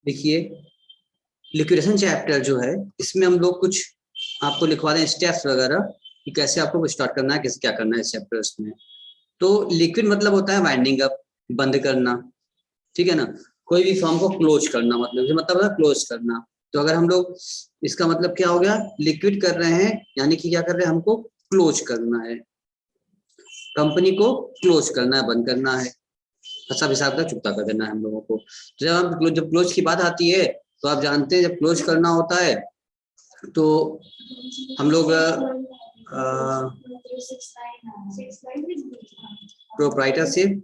देखिए liquidation chapter जो है इसमें हम लोग कुछ आपको लिखवा दें स्टेप्स वगैरह कि कैसे आपको स्टार्ट करना है, कैसे क्या करना है इस चैप्टर्स में। तो लिक्विड मतलब होता है वाइंडिंग अप, बंद करना, ठीक है ना। कोई भी फॉर्म को क्लोज करना, मतलब है क्लोज करना। तो अगर हम लोग इसका मतलब क्या हो गया, लिक्विड कर रहे हैं यानी कि क्या कर रहे हैं, हमको क्लोज करना है, कंपनी को क्लोज करना है, बंद करना है, हिसाब हिसाब का चुकता कर देना है हम लोगों को। तो जब क्लोज की बात आती है तो आप जानते हैं जब क्लोज करना होता है तो हम लोग प्रोप्राइटरशिप,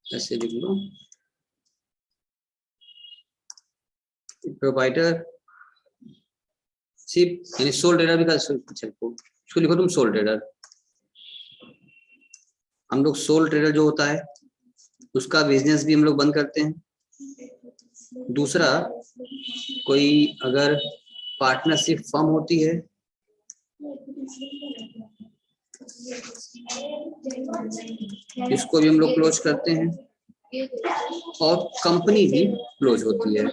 ऐसे लिख लो, प्रोप्राइटरशिप यानी सोल ट्रेडर भी कर सकते, इसको लिखो तुम सोल ट्रेडर। हम लोग सोल ट्रेडर जो होता है उसका बिजनेस भी हम लोग बंद करते हैं। दूसरा, कोई अगर पार्टनरशिप फर्म होती है इसको भी हम लोग क्लोज करते हैं, और कंपनी भी क्लोज होती है।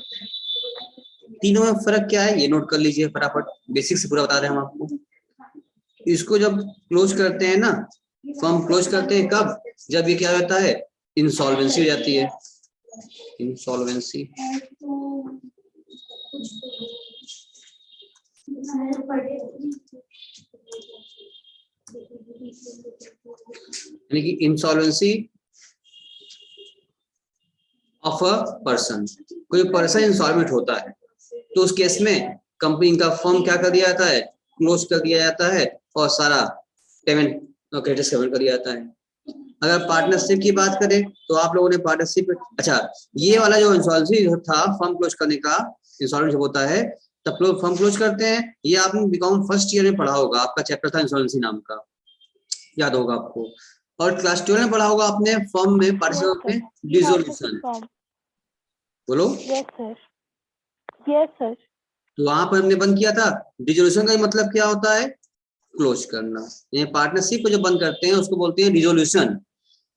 तीनों में फर्क क्या है ये नोट कर लीजिए फटाफट, बेसिक से पूरा बता रहे हैं हम आपको। इसको जब क्लोज करते हैं ना, फर्म क्लोज करते हैं कब, जब ये क्या होता है, इंसॉल्वेंसी हो जाती है, इंसॉल्वेंसी। यानी कि इंसॉल्वेंसी ऑफ अ पर्सन, कोई पर्सन इंसॉल्वेंट होता है तो उस केस में कंपनी का फर्म क्या कर दिया जाता है, क्लोज कर दिया जाता है और सारा पेमेंट क्रेडिट कर दिया जाता है। अगर पार्टनरशिप की बात करें तो आप लोगों ने पार्टनरशिप, अच्छा ये वाला जो इंसॉल्वेंसी था फर्म क्लोज करने का, इंसॉल्वेंसी होता है तब लोग फर्म क्लोज करते हैं। ये आपने बीकॉम फर्स्ट ईयर में पढ़ा होगा, आपका चैप्टर था इंसॉल्वेंसी नाम का, याद होगा आपको। और क्लास 12 में पढ़ा होगा आपने फर्म में पार्टनरशिप में डिसोल्यूशन, बोलो। Yes sir, yes sir. तो वहां पर हमने बंद किया था। डिसोल्यूशन का मतलब क्या होता है, क्लोज करना। ये पार्टनरशिप को जब बंद करते हैं उसको बोलते हैं डिसोल्यूशन,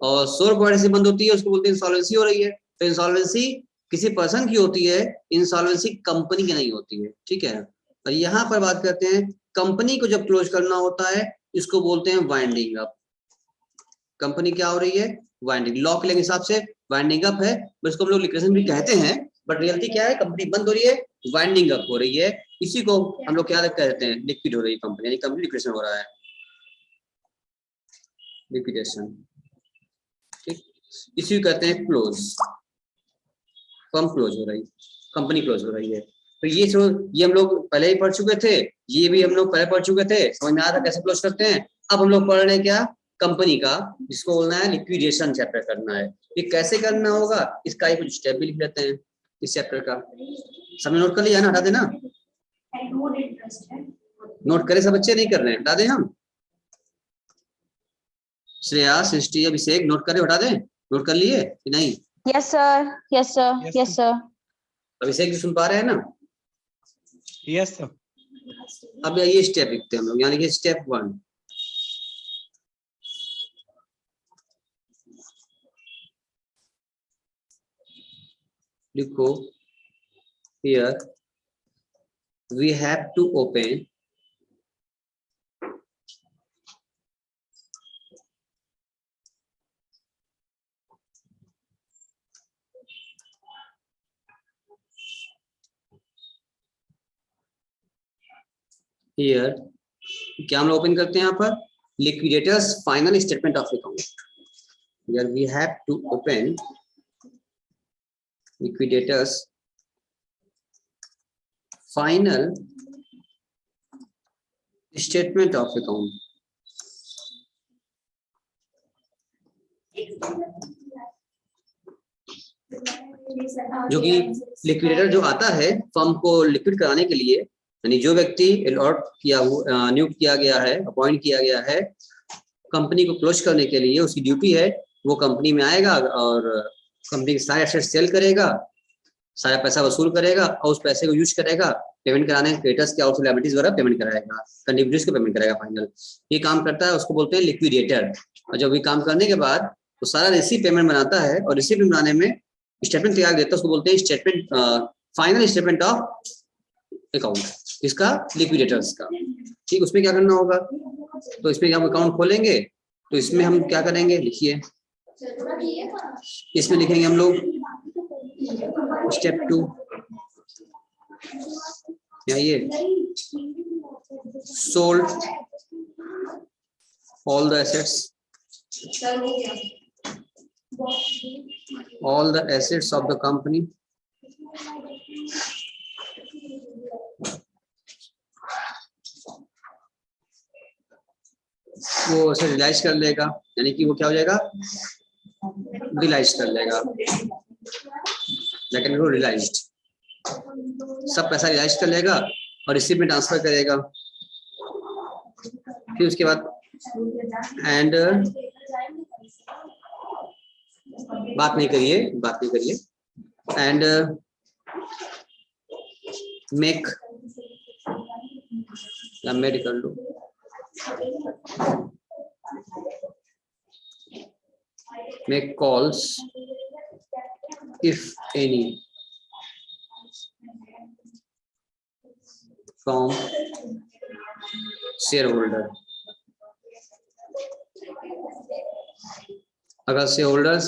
और सोल पार्टनरशिप बंद होती है उसको बोलते हैं इंसॉल्वेंसी हो रही है। तो इंसॉल्वेंसी किसी पर्सन की होती है, इंसॉल्वेंसी कंपनी की नहीं होती है, ठीक है। और यहाँ पर बात करते हैं कंपनी को जब क्लोज करना होता है इसको बोलते हैं वाइंडिंग अप। कंपनी क्या हो रही है, वाइंडिंग, लॉ के हिसाब से वाइंडिंग अप है, इसको हम लोग लिक्विडेशन भी कहते हैं, बट रियलिटी क्या है, कंपनी बंद हो रही है, वाइंडिंग अप हो रही है। इसी को हम लोग क्या कहते हैं, लिक्विड हो रही है कंपनी, यानी कंपनी लिक्विडेशन हो रहा है, लिक्विडेशन, ठीक। इसी को कहते हैं क्लोज, फर्म क्लोज हो रही, कंपनी क्लोज हो रही है। तो ये हम लोग पहले ही पढ़ चुके थे, ये भी हम लोग पहले पढ़ चुके थे, समझ में आया था कैसे क्लोज करते हैं। अब हम लोग पढ़ रहे हैं क्या, कंपनी का, जिसको बोलना है लिक्विडेशन चैप्टर करना है। ये कैसे करना होगा इसका ही कुछ स्टेप भी लिख लेते हैं इस चैप्टर का। सब नोट कर लिया ना, हटा देना, नोट करे सब बच्चे, नहीं कर रहे हैं, हटा दें हम। श्रेया, सृष्टि, अभिषेक नोट करे, हटा दें, नोट कर लिए कि नहीं? Yes sir, yes sir, yes sir. Abhishek ji सुन पा रहे हैं ना? Yes sir. अब ये स्टेप लिखते हैं हम लोग, यानी कि स्टेप 1, लिखो, here we have to open here, क्या हम लोग ओपन करते हैं यहाँ पर, liquidators final statement of account. here we have to open liquidators final statement of account। जो कि लिक्विडेटर जो आता है फर्म को लिक्विड कराने के लिए, यानी जो व्यक्ति अलॉट किया हुआ, नियुक्त किया गया है, अपॉइंट किया गया है कंपनी को क्लोज करने के लिए, उसकी ड्यूटी है वो कंपनी में आएगा और कंपनी के सारे एसेट सेल करेगा, सारा पैसा वसूल करेगा और उस पैसे को यूज करेगा पेमेंट कराने, क्रेडिटर्स के और लायबिलिटीज वगैरह पेमेंट कराएगा, कंट्रीब्यूटर्स को पेमेंट करेगा फाइनल, ये काम करता है, उसको बोलते हैं लिक्विडेटर। और जब ये काम करने के बाद तो सारा रिसीव पेमेंट बनाता है, और रिसीव पेमेंट बनाने में स्टेटमेंट तैयार देता है, उसको बोलते हैं statement, final statement of account, इसका लिक्विडेटर्स का। ठीक, उसमें क्या करना होगा, तो इसमें हम अकाउंट खोलेंगे, तो इसमें हम क्या करेंगे, लिखिए, इसमें लिखेंगे हम लोग स्टेप 2, ये sold all the assets of the company वो ऐसे रियलाइज कर लेगा, यानी कि वो क्या हो जाएगा, रियलाइज कर लेगा, लेकिन वो रियलाइज्ड, सब पैसा रियलाइज कर लेगा और रिसीव में ट्रांसफर करेगा। फिर उसके बाद एंड बात नहीं करिए एंड मेक या मेड कर लो, make calls if any from shareholder। अगर शेयर होल्डर्स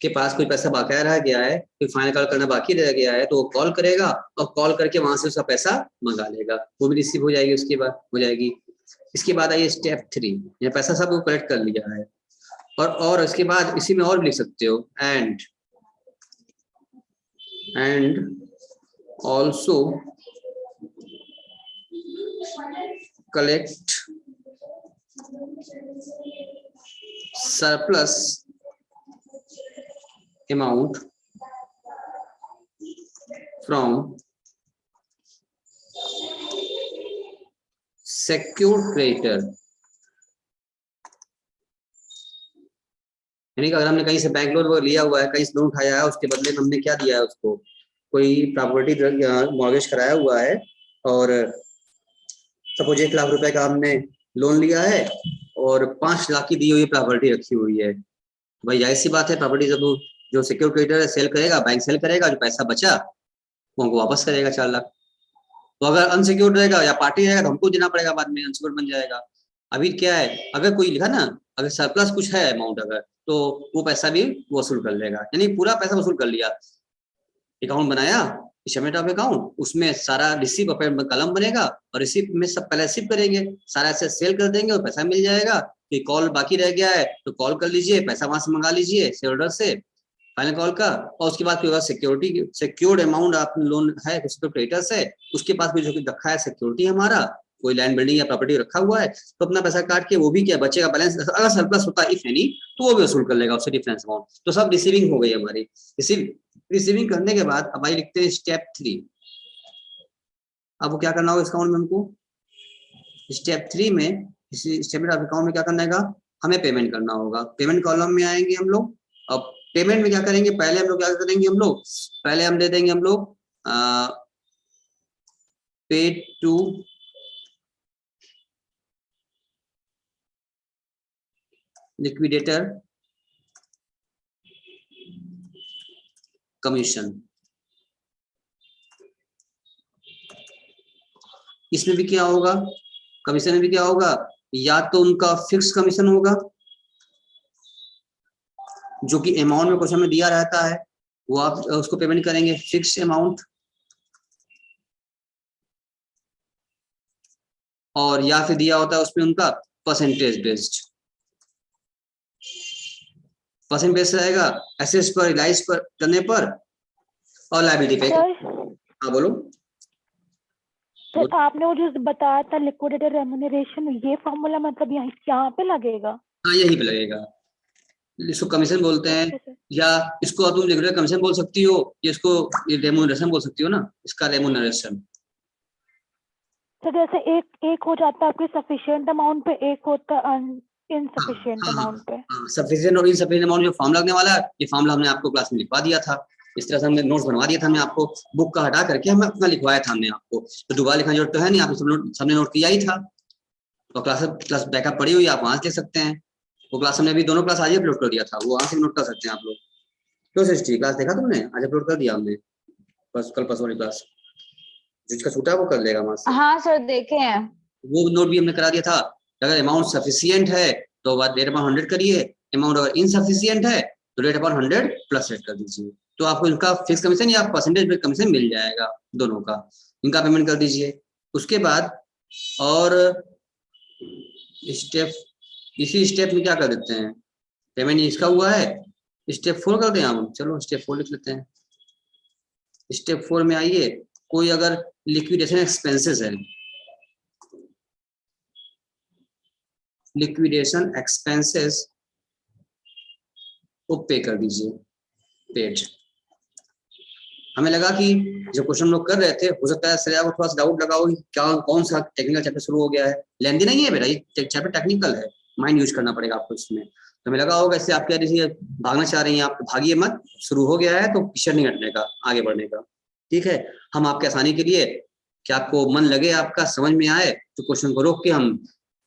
के पास कोई पैसा बकाया रह गया है, कोई फाइनल कॉल करना बाकी रह गया है, तो वो कॉल करेगा और कॉल करके वहां से उसका पैसा मंगा लेगा, वो भी रिसीव हो जाएगी, उसके बाद हो जाएगी। इसके बाद आइए स्टेप 3, ये पैसा सब वो कलेक्ट कर लिया है, और इसके बाद इसी में और भी लिख सकते हो, and also collect surplus amount from secured creditor। यानी कि अगर हमने कहीं से बैंक लोन लिया हुआ है, कहीं से लोन उठाया है, उसके बदले में हमने क्या दिया है उसको, कोई प्रॉपर्टी मॉर्गेज कराया हुआ है, और सपोज 1 लाख रुपए का हमने लोन लिया है और 5 लाख की दी हुई प्रॉपर्टी रखी हुई है। भाई जाहिर सी बात है, प्रॉपर्टी जब जो सिक्योर क्रेडिटर है सेल करेगा, बैंक सेल करेगा, जो पैसा बचा वो हमको वापस करेगा 4 लाख। तो अगर अनसिक्योर्ड रहेगा या पार्टी रहेगा तो हमको देना पड़ेगा, बाद में अनसिक्योर्ड बन जाएगा। अभी क्या है, अगर कोई लिखा ना, अगर सरप्लस कुछ है अमाउंट अगर, तो वो पैसा भी वसूल कर लेगा, यानी पूरा पैसा वसूल कर लिया। अकाउंट बनाया, स्टेटमेंट ऑफ अकाउंट, उसमें सारा रिसीव कलम बनेगा, और रिसीव में सब पहले रिसीव करेंगे, सारा ऐसे सेल कर देंगे और पैसा मिल जाएगा। कि कॉल बाकी रह गया है तो कॉल कर लीजिए, पैसा वहां से मंगा लीजिए शेयर होल्डर से फाइनल कॉल का, और उसके बाद कोई सिक्योरिटी सिक्योर्ड अमाउंट आप लोन है क्रेडिटर्स है, उसके पास भी जो रखा है सिक्योरिटी हमारा, कोई लैंड बिल्डिंग या प्रॉपर्टी रखा हुआ है, तो अपना पैसा काट के वो भी क्या बचेगा बैलेंस, अगर सरप्लस होता है इफ एनी तो वो भी वसूल कर लेगा उससे डिफरेंस अमाउंट। तो सब रिसीविंग हो गई हमारी। रिसीविंग करने के बाद अब भाई लिखते हैं स्टेप 3। अब वो क्या करना होगा इस अकाउंट में हमको, स्टेप 3 में स्टेटमेंट ऑफ अकाउंट में क्या करना है, हमें पेमेंट करना होगा। पेमेंट कॉलम में आएंगे हम लोग। अब पेमेंट में क्या करेंगे, पहले हम लोग क्या करेंगे, पहले हम दे देंगे हम लोग पेड टू लिक्विडेटर कमीशन। इसमें भी क्या होगा, कमीशन में भी क्या होगा, या तो उनका फिक्स कमीशन होगा जो कि अमाउंट में कुछ हमें दिया रहता है, वो आप उसको पेमेंट करेंगे फिक्स अमाउंट, और या फिर दिया होता है उसमें उनका परसेंटेज बेस्ड, परसेंट बेस्ड रहेगा एसेट्स पर रिलाइज पर करने पर और लायबिलिटी पे। हाँ बोलो। सर आपने वो जो बताया था लिक्विडेटर रेम्यूनरेशन, ये फॉर्मूला मतलब यहाँ पे लगेगा? हाँ यहीं पे लगेगा, इसको कमीशन बोलते हैं, या इसको तुम लिक्विडेटर कमीशन बोल सकती हो, या इसको रेम्यूनरेशन बोल सकती हो ना, इसका रेम्यूनरेशन। तो जैसे एक हो जाता है आपके सफिशिएंट अमाउंट पे, एक होता है इनसफिशिएंट अमाउंट पे। सफिशिएंट और इनसफिशिएंट अमाउंट जो फॉर्मूला लगने वाला है, ये फॉर्मूला हमने आपको क्लास में लिखवा दिया था, इस तरह से हमने नोट्स बनवा दिया था, हमने आपको बुक का हटा करके हमें अपना लिखवाया था हमने आपको, तो दोबारा लिखना जरूरत तो है नहीं, आपने सबने नोट किया ही था, तो क्लास बैकअप पड़ी हुई आप वहां से ले सकते हैं। वो क्लास हमने अभी दोनों क्लास आज ही अपलोड कर दिया था, वो वहां से नोट कर सकते हैं आप लोग। तो सृष्टि क्लास देखा तुमने? आज अपलोड कर दिया हमने, बस कल परसों वाली क्लास, जिसका छूटा वो कर लेगा वहां से। हाँ सर देखे हैं। वो नोट भी हमने करा दिया था। अगर अमाउंट सफिशियंट है तो रेट अपॉन 100 करिए, अमाउंट अगर इनसफिशियंट है तो रेट अपॉन 100 प्लस रेट कर दीजिए। तो आपको इनका फिक्स कमीशन या परसेंटेज बेस्ड कमीशन मिल जाएगा दोनों का, इनका पेमेंट कर दीजिए। उसके बाद और स्टेप, इसी स्टेप में क्या कर देते हैं, पेमेंट इसका हुआ है, स्टेप 4 कर दें हम। चलो स्टेप 4 लिख लेते हैं। स्टेप 4 में आइए, कोई अगर लिक्विडेशन एक्सपेंसेस है, लिक्विडेशन एक्सपेंसेस को पे कर दीजिए, पेड। हमें लगा कि जो क्वेश्चन लोग कर रहे थे, हो सकता है सर आपको थोड़ा सा डाउट लगा हो कि क्या कौन सा टेक्निकल चैप्टर शुरू हो गया है। लेंदी नहीं है बेटा, ये चैप्टर टेक्निकल है, माइंड यूज करना पड़ेगा आपको इसमें। तो हमें लगा होगा इससे आप क्या जैसे भागना चाह रही हैं, आप भागिए मत, शुरू हो गया है तो पीछे नहीं हटने का, आगे बढ़ने का। ठीक है, हम आपके आसानी के लिए कि आपको मन लगे, आपका समझ में आए, तो क्वेश्चन को रोक के हम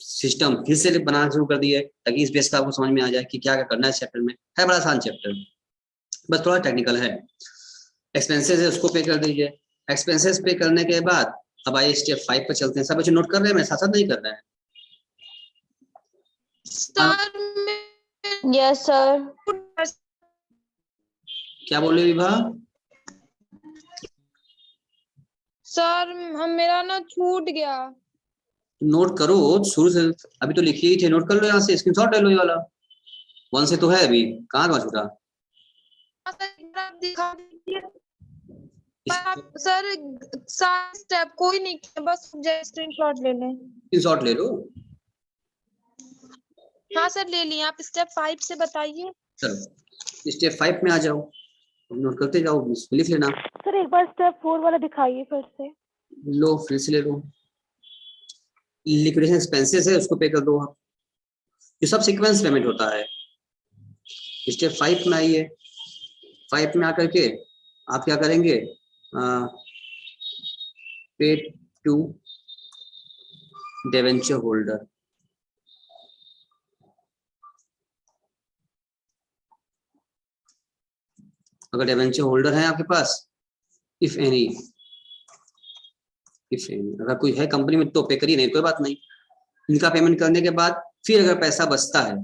सिस्टम फिर से बनाना शुरू कर दिए, ताकि इस बेस का आपको समझ में आ जाए कि क्या क्या करना है चैप्टर में। है बड़ा आसान चैप्टर, बस थोड़ा टेक्निकल है। एक्सपेंसेस है उसको पे कर दीजिए। एक्सपेंसेस पे करने के बाद अब आइए स्टेप 5 पर चलते हैं। सब बच्चे नोट कर रहे हैं, मैं साथ साथ नहीं कर रहे हैं? Yes sir. क्या बोल रहे विभा? सर मेरा ना छूट गया। नोट करो शुरू से, अभी तो लिखिए ही थे, नोट कर लो, यहाँ से स्क्रीनशॉट ले लो ये वाला। 1 से तो है अभी, कहाँ छूटा? दिखा दीजिए सर, सारे स्टेप कोई नहीं किया, बस स्क्रीनशॉट ले लें। स्क्रीनशॉट ले लो। हाँ सर ले लिया, आप स्टेप 5 से बताइए। चलो स्टेप 5 में आ जाओ, नोट करते जाओ, लिख लेना। सर एक बार स्टेप 4 वाला दिखाइए फिर से। लो फिर से ले लो। लिक्विडेशन एक्सपेंसेस है उसको पे कर दो आप। ये सब सीक्वेंस पेमेंट होता है। स्टेप 5 में आइए। 5 में आकर के आप क्या करेंगे, पे टू डिबेंचर होल्डर। अगर डिबेंचर होल्डर है आपके पास, इफ एनी अगर कोई है कंपनी में तो पे करिए, नहीं कोई बात नहीं। इनका पेमेंट करने के बाद फिर अगर पैसा बचता है,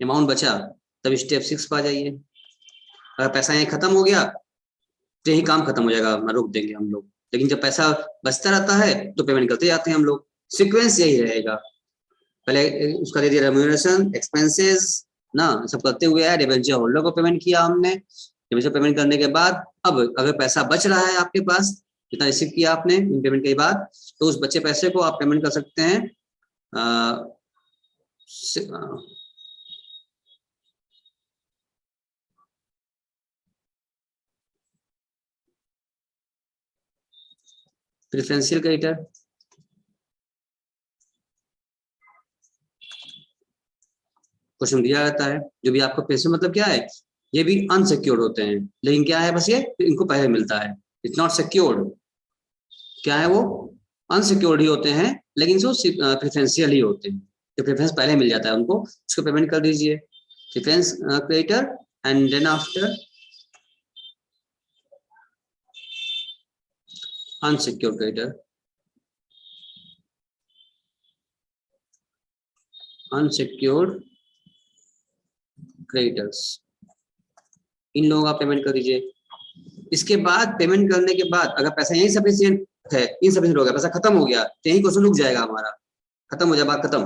अमाउंट बचा, तब स्टेप 6 पर आ जाइए। अगर पैसा यहाँ खत्म हो गया तो यही काम खत्म हो जाएगा, रोक देंगे हम लोग। लेकिन जब पैसा बचता रहता है तो पेमेंट करते जाते हैं हम लोग। सीक्वेंस यही रहेगा, पहले उसका दे दिया रेम्यूनरेशन, एक्सपेंसेस ना, सब करते हुए आया, डिबेंचर होल्डर को पेमेंट किया हमने। डिबेंचर पेमेंट करने के बाद अब अगर पैसा बच रहा है आपके पास, जितना रिसीव किया आपने इन पेमेंट के बाद, तो उस बचे पैसे को आप पेमेंट कर सकते हैं प्रेफरेंशियल क्रेडिटर। क्वेश्चन दिया रहता है, जो भी आपको पैसे, मतलब क्या है, ये भी अनसिक्योर्ड होते हैं, लेकिन क्या है बस ये इनको पहले मिलता है। इट्स नॉट सिक्योर्ड, क्या है वो, अनसिक्योर्ड ही होते हैं, लेकिन जो प्रेफरेंशियल ही होते हैं, जो प्रेफरेंस पहले मिल जाता है उनको, उसको पेमेंट कर दीजिए। Preference creditor and then after unsecured creditor. Unsecured creditors, इन लोगों का पेमेंट कर दीजिए। इसके बाद पेमेंट करने के बाद अगर पैसा यही सफिशिएंट है, इनसफिशिएंट हो गया, पैसा खत्म हो गया, तो यही क्वेश्चन रुक जाएगा हमारा, खत्म हो जाए, बात खत्म,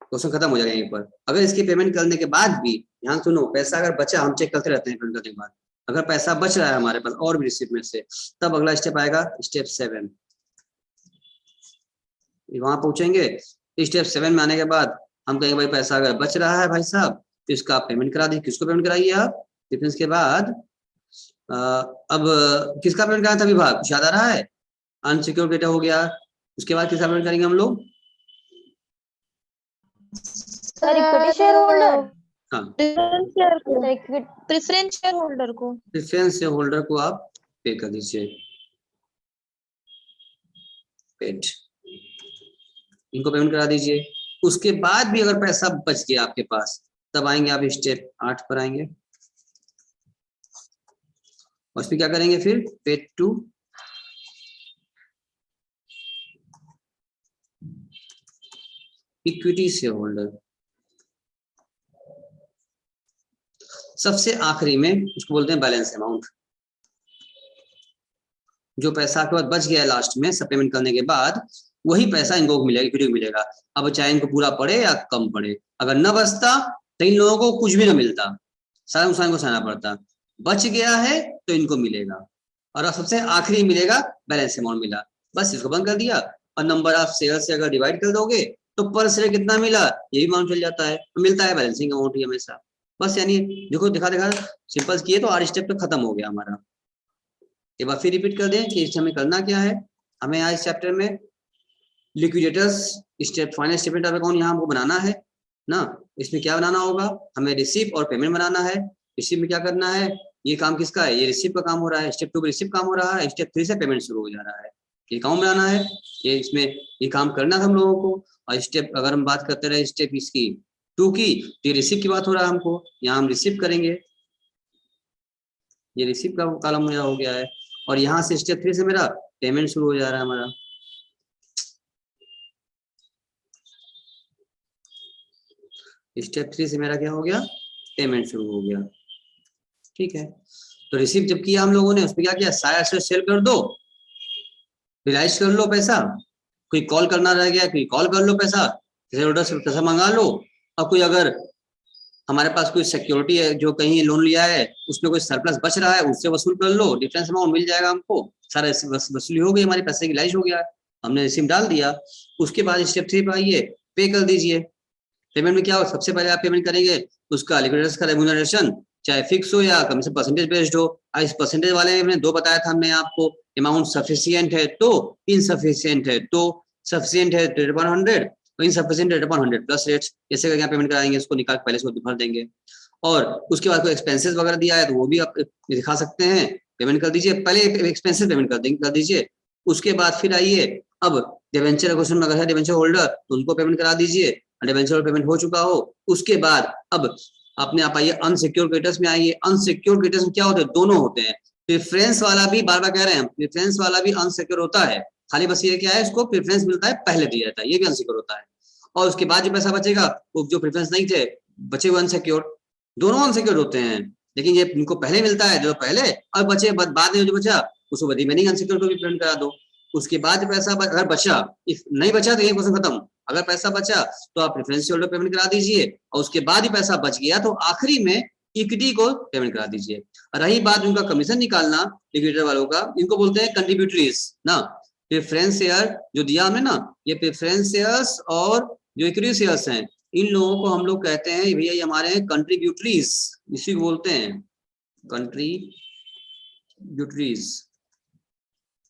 क्वेश्चन खत्म हो जाएगा यहीं पर। अगर इसकी पेमेंट करने के बाद भी, ध्यान सुनो, पैसा अगर बचा, हम चेक करते रहते हैं पेमेंट करने के बाद, अगर पैसा बच रहा है हमारे पास और भी रिसीव में से, तब अगला स्टेप आएगा स्टेप 7। वहां पहुंचेंगे, स्टेप 7 में आने के बाद हम कहेंगे भाई पैसा अगर बच रहा है भाई साहब, तो इसका आप पेमेंट करा दीजिए। किसको पेमेंट कराइए आप? डिफरेंस के बाद अब किसका पेमेंट कराना था विभाग, कुछ याद आ रहा है? अनसिक्योर्ड डेटा हो गया, उसके बाद किसका पेमेंट करेंगे हम लोग? Equity share holder. हाँ, प्रेफरेंस शेयर होल्डर को, प्रेफरेंस शेयर होल्डर को आप पे कर दीजिए, पेड, इनको पेमेंट करा दीजिए। उसके बाद भी अगर पैसा बच गया आपके पास, तब आएंगे आप स्टेप 8 पर आएंगे और इसमें क्या करेंगे फिर paid to equity shareholder. सबसे आखिरी में उसको बोलते हैं बैलेंस अमाउंट, जो पैसा आपके पास बच गया है लास्ट में सब पेमेंट करने के बाद, वही पैसा इनको मिलेगा, इक्विटी को मिलेगा। अब चाहे इनको पूरा पड़े या कम पड़े, अगर न बचता तो इन लोगों को कुछ भी ना मिलता, सारा नुकसान को सहना पड़ता। बच गया है तो इनको मिलेगा, और सबसे आखिरी मिलेगा बैलेंस अमाउंट मिला, बस इसको बंद कर दिया। और नंबर ऑफ शेयर से अगर डिवाइड कर दोगे तो पर शेयर कितना मिला ये भी मालूम चल जाता है, मिलता है बैलेंसिंग अमाउंट ही हमेशा। बस यानी देखो दिखा सिंपल किए तो 8 स्टेप तो खत्म हो गया हमारा। एक बार फिर रिपीट कर दें कि इससे हमें करना क्या है। हमें आज इस चैप्टर में liquidators step final statement of account यहाँ हमको बनाना है ना। इसमें क्या बनाना होगा, हमें रिसीव और पेमेंट बनाना है। रिसीव में क्या करना है, ये काम किसका है, ये रिसीव का काम हो रहा है। स्टेप 2 में रिसीव काम हो रहा है, स्टेप 3 से पेमेंट शुरू हो जा रहा है। ये काम बनाना है, ये इसमें ये काम करना था हम लोगों को। और स्टेप अगर हम बात करते रहे स्टेप इसकी 2 की, तो ये रिसीव की बात हो रहा है हमको, यहाँ हम रिसीव करेंगे, ये रिसीव का कॉलम मेरा हो गया है। और यहाँ से स्टेप 3 से मेरा पेमेंट शुरू हो जा रहा है हमारा। स्टेप 3 से मेरा क्या हो गया, पेमेंट शुरू हो गया। ठीक है, तो रिसीव जब किया हम लोगों ने, उसमें क्या किया, सारा शेयर सेल कर दो, रिलाइज कर लो पैसा, कोई कॉल करना रह गया कोई कॉल कर लो पैसा, शेयर होल्डर से पैसा मंगा लो। और कोई अगर हमारे पास कोई सिक्योरिटी है जो कहीं लोन लिया है उसमें कोई सरप्लस बच रहा है उससे वसूल कर लो, डिफरेंस अमाउंट मिल जाएगा हमको। सारा वसूली हो गई, हमारे पैसे की रिलाइज हो गया, हमने रिसीव डाल दिया। उसके बाद स्टेप 3 पे आइए, पे कर दीजिए। पेमेंट में क्या हो, सबसे पहले आप पेमेंट करेंगे उसका लिक्विडेटर्स का रेम्यूनरेशन, चाहे फिक्स हो या कम से परसेंटेज बेस्ड हो। इस परसेंटेज वाले में 2 बताया था हमने आपको, अमाउंट सफिशिएंट है तो, इनसफिशिएंट है तो, सफिशिएंट है रेट अपॉन 100 तो insufficient rate upon 100 plus rates, जैसे करके पेमेंट कराएंगे, उसको निकाल पहले इसको भर देंगे। और उसके बाद कोई एक्सपेंसेस वगैरह दिया है तो वो भी आप दिखा सकते हैं, पेमेंट कर दीजिए। पहले एक्सपेंसेस पेमेंट कर दीजिए। उसके बाद फिर आइए, अब डिबेंचर क्वेश्चन अगर है डिबेंचर होल्डर तो उनको पेमेंट करा दीजिए, डिबेंचर पेमेंट हो चुका हो। उसके बाद अब अपने आप आइए अनसिक्योर क्रेडिटर्स में आइए। अनसिक्योर क्रेडिटर्स में क्या होते हैं, दोनों होते हैं। प्रेफरेंस वाला भी बार बार कह रहे हैं, प्रेफरेंस वाला भी अनसिक्योर होता है, खाली बस ये क्या है, इसको प्रेफरेंस मिलता है पहले दिया जाता है, ये भी अनसिक्योर होता है। और उसके बाद जो पैसा बचेगा वो जो प्रेफरेंस नहीं थे बचे हुए अनसिक्योर, दोनों अनसिक्योर होते हैं। लेकिन ये इनको पहले मिलता है जो पहले, और बचे बाद में जो बचा उसको रिमेनिंग अनसिक्योर को भी पेमेंट करा दो। उसके बाद पैसा अगर बचा, इफ नहीं बचा तो ये क्वेश्चन खत्म। अगर पैसा बचा तो आप प्रेफरेंस होल्डर पेमेंट करा दीजिए, और उसके बाद ही पैसा बच गया तो आखिरी में इक्विटी को पेमेंट करा दीजिए। रही बात उनका कमीशन निकालना लिक्विडेटर वालों का, इनको बोलते हैं कंट्रीब्यूटरीज ना। प्रेफरेंस शेयर जो दिया हमने ना, ये प्रेफरेंस शेयर्स और जो इक्विटी शेयर्स हैं, इन लोगों को हम लोग कहते हैं भैया ये हमारे कंट्रीब्यूटरीज, इसी को बोलते हैं कंट्रीब्यूटरीज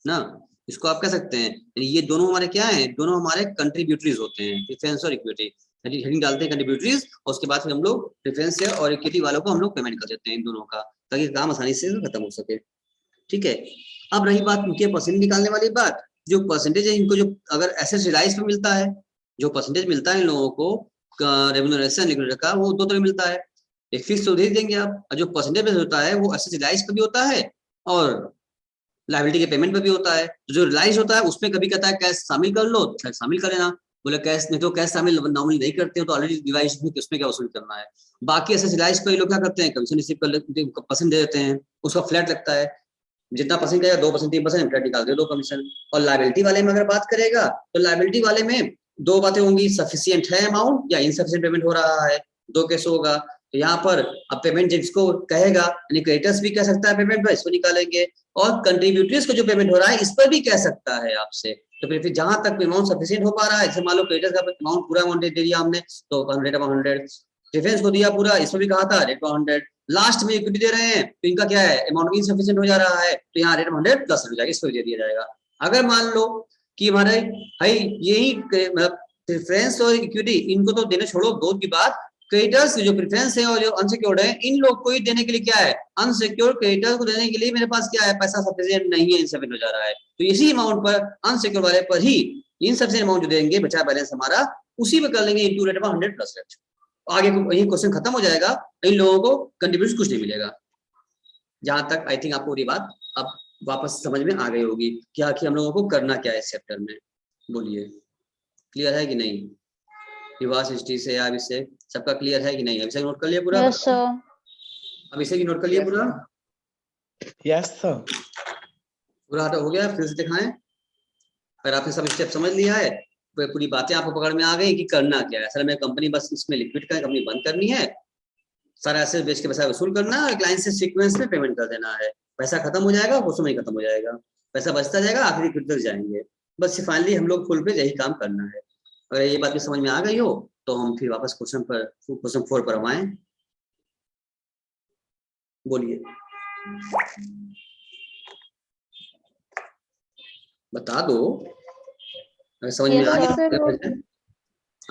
ना। इसको आप कह सकते हैं, ये दोनों हमारे क्या हैं, दोनों हमारे कंट्रीब्यूटरीज होते हैं, प्रेफरेंस और इक्विटी। हेडिंग डालते हैं कंट्रीब्यूटरीज, और उसके बाद फिर हम लोग प्रेफरेंस शेयर और इक्विटी वालों को हम लोग पेमेंट कर देते हैं इन दोनों का, ताकि काम आसानी से खत्म हो सके। ठीक है, अब रही बात उनके परसेंटेज निकालने वाली बात, जो परसेंटेज है इनको, जो अगर एसेट रिलाइज पे मिलता है, जो परसेंटेज मिलता है इन लोगों को रेम्यूनरेशन लिक्विडेटर का, वो 2 तरह मिलता है। एक फिक्स तो दे देंगे आप, और जो परसेंटेज होता है वो एसेट रिलाइज पे भी होता है और लायबिलिटी के पेमेंट पे भी होता है। तो जो रिलाइज होता है उसमें कभी कहता है कैश शामिल कर लो, शामिल कर लेना, बोले कैश नहीं तो कैश शामिल नॉर्मली नहीं करते हो तो ऑलरेडी डिवाइस में उसमें क्या वसूल करना है। बाकी ऐसे रिलाइज पे लोग क्या करते हैं, कमीशन रिसीव कर लेते हैं, परसेंट दे देते हैं, उसका फ्लैट लगता है, जितना परसेंट करेगा 2% 3% फ्लैट निकाल दे 2 कमीशन। और लायबिलिटी वाले में अगर बात करेगा तो लायबिलिटी वाले में 2 बातें होंगी, सफिशिएंट है अमाउंट या इनसफिशिएंट पेमेंट हो रहा है, 2 केस होगा। तो यहाँ पर अब पेमेंट जिसको कहेगा, यानी क्रेडिटर्स भी कह सकता है पेमेंट पर, इसको निकालेंगे, और कंट्रीब्यूटरीज को जो पेमेंट हो रहा है इस पर भी कह सकता है आपसे। तो फिर जहां तक अमाउंट सफिशिएंट हो पा रहा है, जैसे मान लो क्रेडिटर्स का अमाउंट पूरा अमाउंट दे दिया हमने तो 100, डिफेंस को दिया पूरा, इसमें भी कहा था रेट 100, लास्ट में इक्विटी दे रहे हैं तो इनका क्या है, अमाउंट इनसफिशिएंट हो जा रहा है, तो यहाँ रेट 100 प्लस हो जाएगा, इसको दे दिया जाएगा। अगर मान लो कि हमारे भाई यही प्रेफरेंस और इक्विटी इनको तो देने छोड़ो, दो की बात, क्रेडिटर्स जो प्रेफरेंस है और जो अनसिक्योर्ड है, इन लोग को ही देने के लिए क्या है, अनसिक्योर्ड क्रेडिटर्स को देने के लिए मेरे पास क्या है, पैसा सफिशिएंट नहीं है, इनसफिशिएंट हो जा रहा है, तो इसी अमाउंट पर अनसिक्योर्ड वाले पर ही इनसफिशिएंट अमाउंट जो देंगे, बचा बैलेंस हमारा, उसी में कर लेंगे इनटू रेट 100 प्लस रेट। आगे ये क्वेश्चन खत्म हो जाएगा, इन लोगों को कंट्रीब्यूशन कुछ नहीं मिलेगा। जहां तक आई थिंक आपको पूरी बात अब वापस समझ में आ गई होगी क्या कि हम लोगों को करना क्या है इस चैप्टर में। बोलिए क्लियर है कि नहीं? विवाह हिस्ट्री से या इससे सबका क्लियर है कि नहीं? अभी से नोट कर लिया पूरा? Yes sir. अभी से नोट कर लिया पूरा? Yes, sir. पूरा हो गया? फिर से दिखाएं। अगर आपने सब स्टेप समझ लिया है, पूरी बातें आपको पकड़ में आ गई कि करना क्या है। सर मैं कंपनी बस इसमें लिक्विड का कंपनी बंद करनी है, सारा एसेट बेच के पैसा वसूल करना है, क्लाइंट से सीक्वेंस में पेमेंट कर देना है, पैसा खत्म हो जाएगा, कुछ समय खत्म हो जाएगा, पैसा बचता जाएगा, आखिरी क्विट तक जाएंगे। बस फाइनली हम लोग फुल पे यही काम करना है। अगर ये बात भी समझ में आ गई हो तो हम फिर वापस क्वेश्चन 4 पर आए। बोलिए बता दो अगर समझ में Yes, आ sir. गया।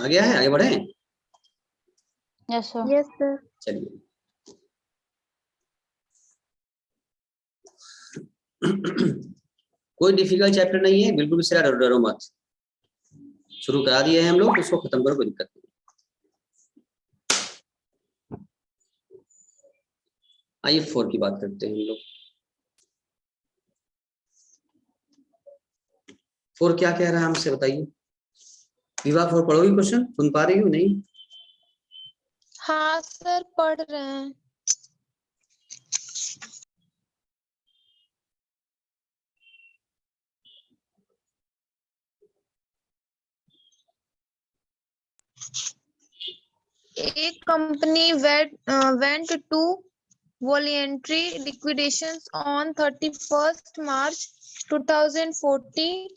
आ गया है? आगे बढ़े? Yes sir. Yes sir. चलिए कोई डिफिकल्ट चैप्टर नहीं है, बिल्कुल भी सिरा डरो मत। शुरू करा दिया है हम लोग, उसको खत्म करो, कोई दिक्कत नहीं। आइए 4 की बात करते हैं हम लोग। 4 क्या कह रहा है हमसे बताइए। विवाह 4 पढ़ोगी क्वेश्चन? सुन पा रही हो नहीं? हाँ सर पढ़ रहे हैं। एक company went to voluntary liquidations on 31st March 2014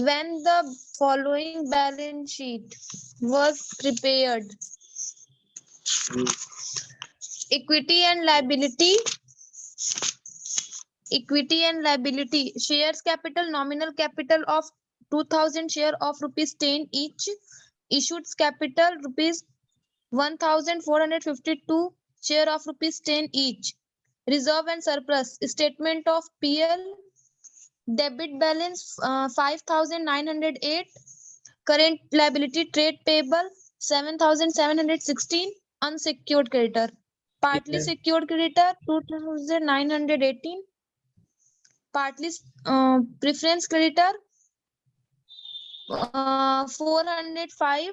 when the following balance sheet was prepared. Equity and liability. Shares capital, nominal capital of 2000 share of rupees 10 each. Issued capital rupees 1452 share of rupees 10 each. Reserve and surplus. Statement of PL. Debit balance 5908. Current liability trade payable 7716. Unsecured creditor. Partly secured creditor 2918. Partly preference creditor 405.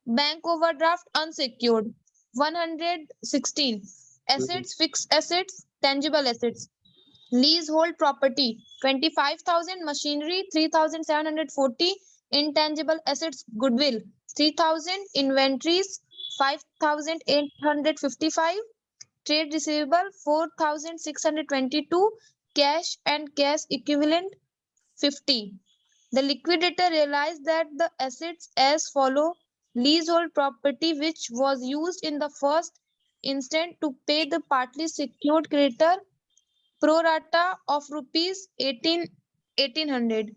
Bank overdraft unsecured 116. Assets, fixed assets, tangible assets. Leasehold property 25,000. Machinery 3,740. Intangible assets, goodwill 3,000. Inventories 5,855. Trade receivable 4,622. Cash and cash equivalent 50. The liquidator realized that the assets as follow: leasehold property which was used in the first instance to pay the partly secured creditor pro rata of rupees 1800.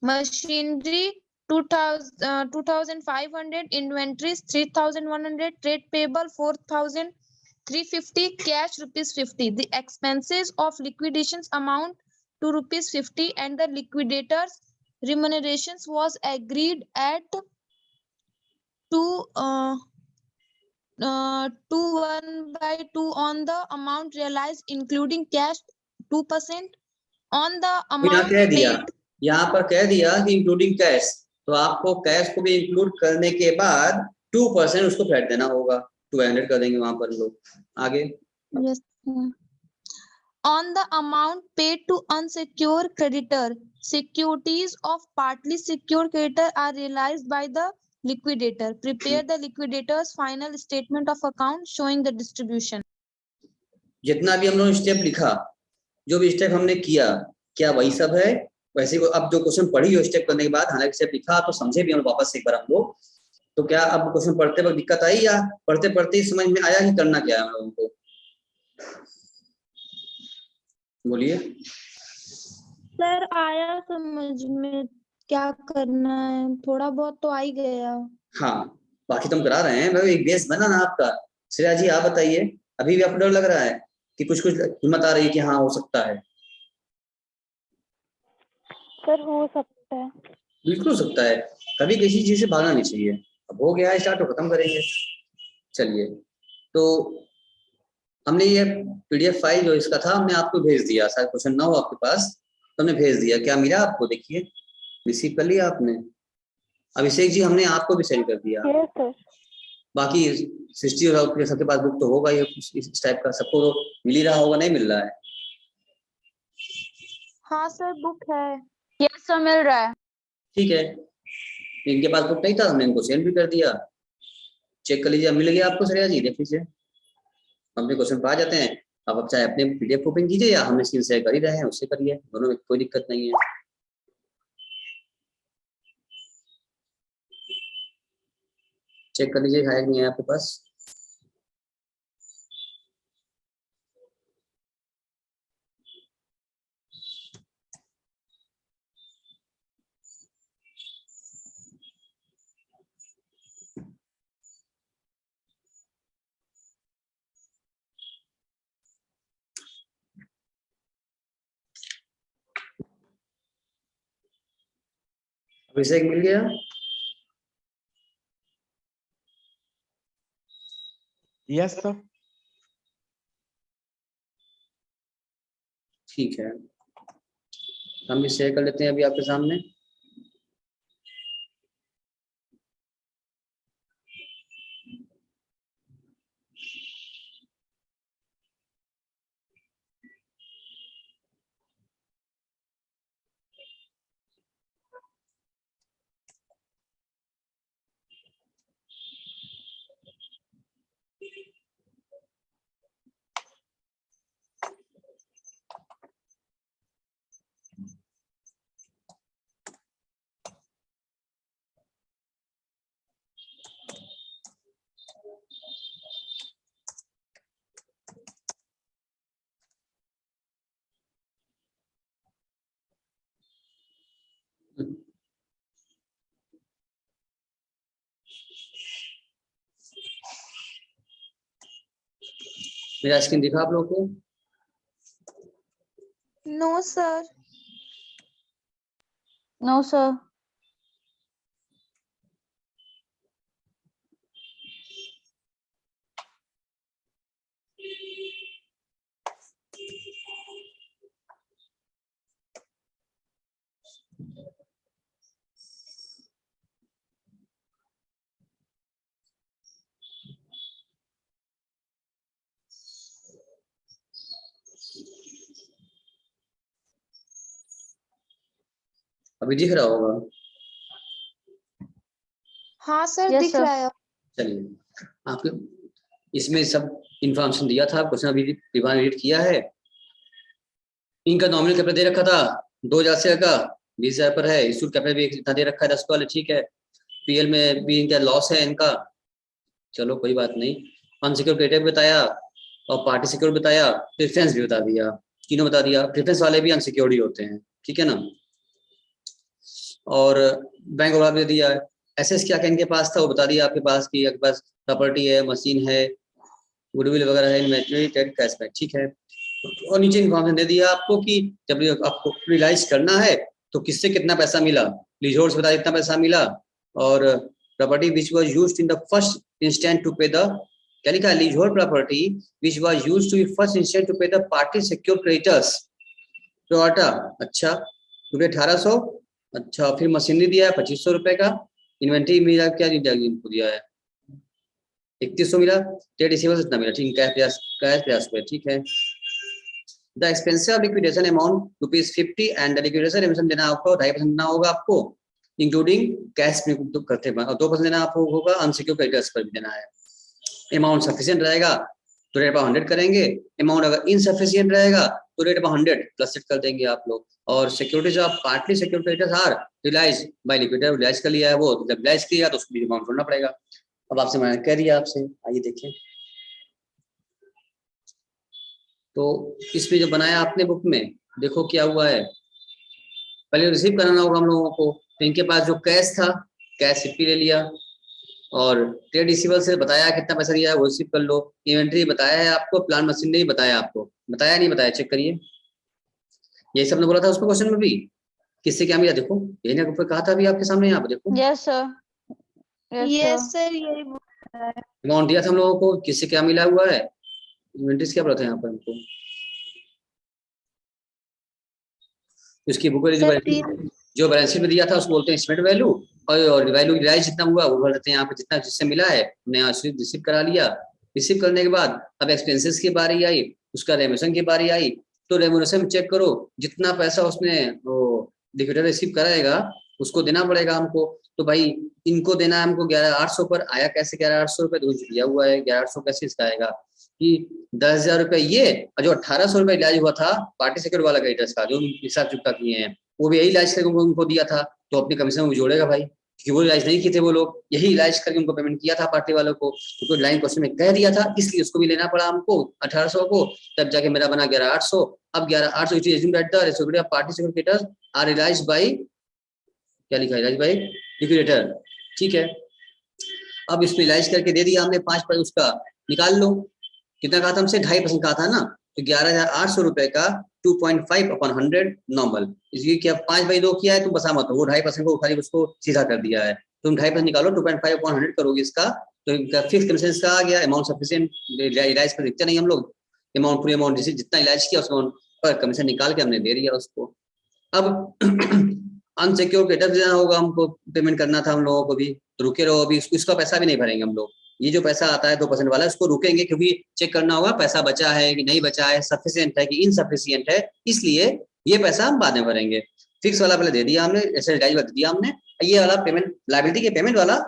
Machinery 2,500. Inventories 3,100. Trade payable 4,350. Cash rupees 50. The expenses of liquidations amount to rupees 50 and the liquidator's remunerations was agreed at 2/2 on the amount realized including cash 2% on the amount paid. यहाँ पर कह दिया कि including cash, तो आपको cash को भी include करने के बाद 2% उसको फ्लैट देना होगा, 200 कर देंगे वहां पर लोग। आगे Yes. On the amount paid to unsecured creditor, securities of partly secured creditor are realized by the liquidator. Prepare the liquidator's final statement of account showing the distribution. जितना भी हम लोगों ने स्टेप लिखा, जो भी स्टेप हमने किया, क्या वही सब है? वैसे अब जो क्वेश्चन पढ़ी हो स्टेप करने के बाद, हालांकि स्टेप लिखा तो समझे भी हम वापस एक बार हम लोग, तो क्या अब क्वेश्चन पढ़ते वक्त दिक्कत आई या पढ़ते पढ़ते ही समझ में आया कि करना क्या है हम लोगों को? बोलिए। सर आया समझ में, क्या करना है थोड़ा बहुत तो आ ही गया। हाँ बाकी तुम करा रहे हैं, भाई एक बेस बना ना आपका। श्रेया जी आप बताइए, अभी भी आपको डर लग रहा है कि कुछ हिम्मत आ रही है कि हाँ हो सकता है? सर हो सकता है। बिल्कुल हो सकता है, कभी किसी चीज से भागना नहीं चाहिए। अब हो गया स्टार्ट, तो खत्म करेंगे। चलिए, तो हमने ये PDF फाइल जो इसका था हमने आपको भेज दिया, शायद क्वेश्चन ना हो आपके पास तो हमने भेज दिया। क्या मिला आपको? देखिए, रिसीव कर लिया आपने? अभिषेक जी हमने आपको भी सेंड कर दिया। Yes sir. बाकी सृष्टि और सबके पास बुक तो होगा, ये इस टाइप का सबको तो मिल ही रहा होगा, नहीं मिल रहा है? हाँ सर, बुक है। यस सर, मिल रहा है। ठीक है, इनके पास बुक नहीं था, हमने इनको सेंड भी कर दिया। चेक कर लीजिए, मिल गया आपको श्रेया जी? देख लीजिए, अपने क्वेश्चन पा जाते हैं। अब चाहे अपने PDF ओपन कीजिए या हम स्क्रीन शेयर कर ही रहे हैं उससे करिए, दोनों में कोई दिक्कत नहीं है। चेक कर लीजिए है कि नहीं है आपके पास। अभिषेक मिल गया? Yes, sir. ठीक है, हम भी शेयर कर लेते हैं अभी आपके सामने। मेरा स्क्रीन दिखा आप लोगों को? No sir. No sir. अभी दिख रहा होगा? हाँ सर, Yes, दिख sir. रहा है। चलिए, आपके इसमें सब इंफॉर्मेशन दिया था, क्वेश्चन अभी विभान रीड किया है। इनका नॉमिनल कैपिटल दे रखा था 2000 से का 20,000 पर है। इशूड कैपिटल भी इतना दे रखा है 10 वाले, ठीक है। PL में भी इनका लॉस है इनका, चलो कोई बात नहीं। अनसिक्योर्ड क्रेडिटर बताया और पार्टी सिक्योर्ड बताया, प्रेफरेंस भी बता दिया, तीनों बता दिया। प्रेफरेंस वाले भी अनसिक्योर्ड ही होते हैं, ठीक है ना। और बैंक वाला भी दिया है। एसेस क्या क्या इनके पास था वो बता दिया आपके पास कि आपके पास प्रॉपर्टी है, मशीन है, गुडविल वगैरह है, इन्वेंटरी, ट्रेड, कैशबैक, ठीक है। और नीचे इन्फॉर्मेशन दे दिया आपको कि जब आपको रियलाइज करना है तो किससे कितना पैसा मिला, लीजहोल्ड से बता कितना पैसा मिला, और property which was used in the first instant to pay the, क्या लिखा है, leasehold property which was used to first instant to pay the party secure creditors pro rata, अच्छा रुपये 1800, अच्छा फिर मशीनरी दिया है 2500 रुपए का, इन्वेंटरी मिला क्या दिया है 3100 मिला, ट्रेड रिसीवेबल्स इतना मिला, ठीक है, कैश 50 रुपए, ठीक है। The expensive of liquidation amount ₹50 and the liquidation emission देना आपको 2.5% देना होगा आपको, इंक्लूडिंग कैश में करते हैं, और 2% देना आपको होगा अनसिक्योर्ड क्रेडिटर्स पर भी देना है। अमाउंट सफिशिएंट रहेगा तो रेट 100 करेंगे, अमाउंट अगर इनसफिशिएंट रहेगा तो रेट 100 प्लस सेट कर देंगे आप लोग। और securities of partly secured creditors are realise by liquidator, realise कर लिया है वो, जब रियलाइज किया तो उसको भी अमाउंट छोड़ना पड़ेगा। अब आपसे मैंने कह दिया आपसे, आइए देखिए। तो इसमें जो बनाया आपने बुक में, देखो क्या हुआ है। पहले रिसीव कराना होगा हम लोगों को, तो इनके पास जो कैश था, कैश रिसीव ले लिया, और ट्रेड रिसीवेबल से बताया कितना पैसा दिया है वो रिसीव कर लो। इन्वेंट्री बताया है आपको, प्लान मशीन ने बताया आपको, बताया नहीं बताया चेक करिए। यही सब ने बोला था उसमें क्वेश्चन में भी, किससे क्या मिला देखो, यही ने कहा था भी आपके सामने, यहाँ पे देखो। Yes, sir. Yes, sir. यही अमाउंट दिया था हम लोगों को, किससे क्या मिला हुआ है, इन्वेंटरीज क्या बोलते हैं यहाँ पर हमको, उसकी बुक सर तीन जो बैलेंस शीट में दिया था उसको बोलते हैं एस्टिमेट वैल्यू, और वैल्यू रिलाइज जितना हुआ वो भर देते हैं यहाँ पे, जितना जिससे मिला है हमने यहाँ रिसीव करा लिया। रिसीव करने के बाद अब एक्सपेंसेस की बारी आई, उसका रेमुनेशन की बारी आई, तो रेमुनेशन चेक करो, जितना पैसा उसने वो लिक्विडेटर रिसीव कराएगा उसको देना पड़ेगा हमको। तो भाई इनको देना है हमको 11,800 पर, आया कैसे 11,800 रुपये, तो दिया हुआ है 11,800 कैसे इसका आएगा कि 10,000 रुपये ये, और जो 1,800 रुपये इलाज हुआ था पार्टी सेक्रेटरी वाला क्रेडिटर्स का जो हिसाब चुकता किए हैं, वो भी यही इलाज करके उनको दिया था, तो अपनी कमीशन में जोड़ेगा भाई, क्योंकि वो इलाज नहीं किए थे वो लोग, यही इलाज करके उनको पेमेंट किया था पार्टी वालों को, तो लाइन क्वेश्चन में कह दिया था, इसलिए उसको भी लेना पड़ा हमको 1,800 को, तब जाके मेरा बना 11,800। अब 11,800 पार्टी सेक्रेटर्स आर रिलाइज बाई, क्या लिखा है, रिलाइज बाई लिक्विडेटर, ठीक है। अब इसमें इलाज करके दे दिया हमने, 5% उसका निकाल लो, कितना कहा था हमसे, 2.5% कहा था ना, तो 11,800 रुपए का 2.5 अपॉन 100 नॉर्मल, इसलिए क्या 5/2 किया है, तुम बसा मत, वो 2.5% को खाली उसको सीधा कर दिया है, तुम 2.5% निकालो, 2.5 अपॉन 100 करोगे इसका, तो इनका फिक्स कमीशन का आ गया, अमाउंट सफिशिएंट, इलाज पर देखते नहीं हम लोग, अमाउंट पूरी अमाउंट जितना इलाज किया उस अमाउंट पर कमीशन निकाल के हमने दे दिया उसको। अब अनसिक्योर क्रेडिटर देना होगा हमको, पेमेंट करना था हम लोगों को भी, तो रुके रहो, अभी इसका पैसा भी नहीं भरेंगे हम लोग, ये जो पैसा आता है 2% वाला इसको रुकेंगे, क्योंकि चेक करना होगा पैसा बचा है कि नहीं बचा है, सफिशिएंट है कि इनसफिशिएंट है, इसलिए ये पैसा हम बाद में भरेंगे। फिक्स वाला पहले दे दिया हमने, ऐसे रिलाइज वाला दिया हमने, ये वाला पेमेंट लायबिलिटी के पेमेंट वाला